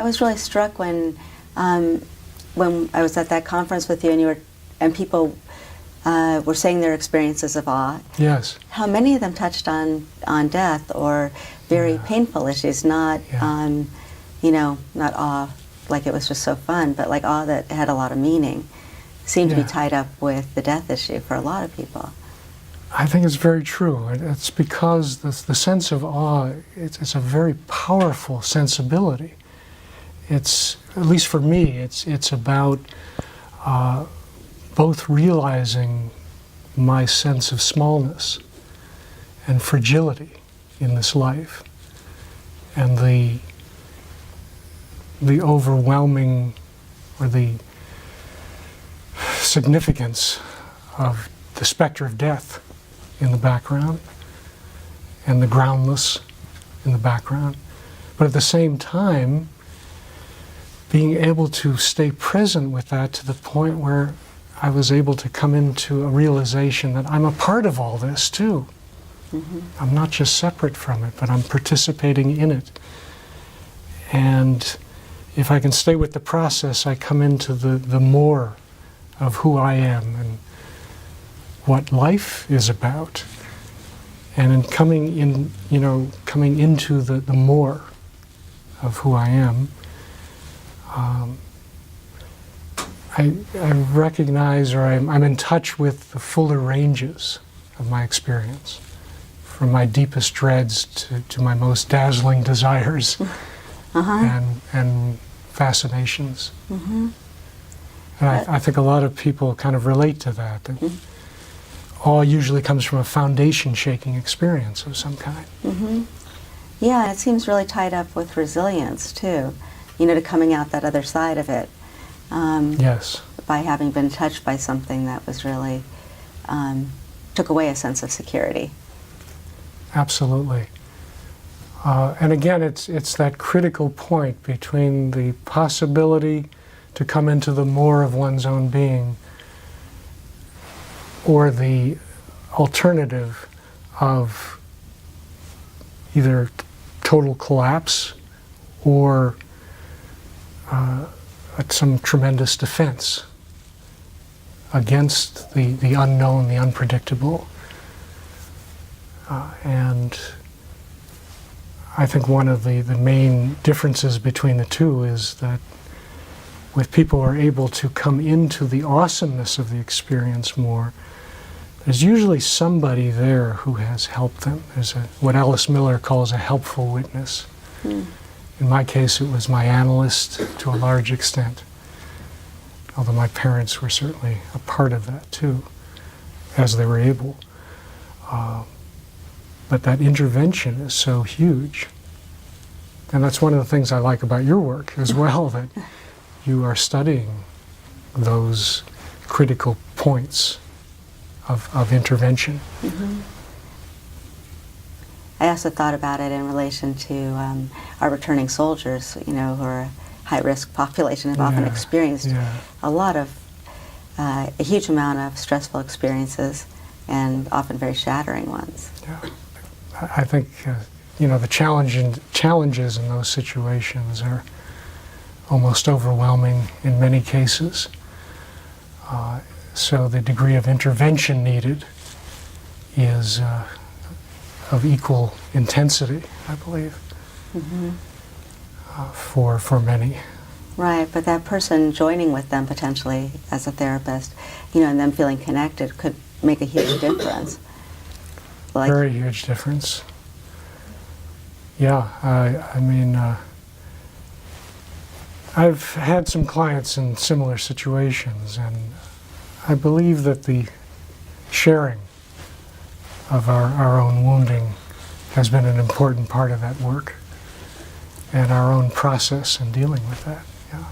was really struck when I was at that conference with you, and people were saying their experiences of awe. Yes. How many of them touched on death or very painful issues, not not awe like it was just so fun, but like awe that had a lot of meaning, seemed to be tied up with the death issue for a lot of people. I think it's very true. It's because the sense of awe, it's a very powerful sensibility. It's, at least for me, it's about both realizing my sense of smallness and fragility in this life, and the overwhelming, or the significance of the specter of death in the background, and the groundless in the background. But at the same time, being able to stay present with that to the point where I was able to come into a realization that I'm a part of all this too. Mm-hmm. I'm not just separate from it, but I'm participating in it. And if I can stay with the process, I come into the more of who I am and what life is about. And in coming into the more of who I am, I recognize, or I'm in touch with the fuller ranges of my experience, from my deepest dreads to my most dazzling desires and fascinations. Mm-hmm. And I think a lot of people kind of relate to that. Awe usually comes from a foundation-shaking experience of some kind. Mm-hmm. Yeah, it seems really tied up with resilience too, to coming out that other side of it. Yes. By having been touched by something that was really, took away a sense of security. Absolutely. And again, it's that critical point between the possibility to come into the more of one's own being, or the alternative of either total collapse or some tremendous defense against the unknown, the unpredictable. And I think one of the main differences between the two is that with people who are able to come into the awesomeness of the experience more, there's usually somebody there who has helped them. There's what Alice Miller calls a helpful witness. Mm. In my case, it was my analyst to a large extent, although my parents were certainly a part of that too, as they were able. But that intervention is so huge. And that's one of the things I like about your work as well, that you are studying those critical points of intervention. Mm-hmm. I also thought about it in relation to our returning soldiers, who are a high-risk population, have often experienced a huge amount of stressful experiences, and often very shattering ones. Yeah. I think, the challenges in those situations are almost overwhelming in many cases. So the degree of intervention needed is of equal intensity, I believe, mm-hmm. For many. Right, but that person joining with them potentially as a therapist, and them feeling connected could make a huge difference. Very huge difference. Yeah, I mean, I've had some clients in similar situations, and I believe that the sharing of our own wounding has been an important part of that work, and our own process in dealing with that. Yeah.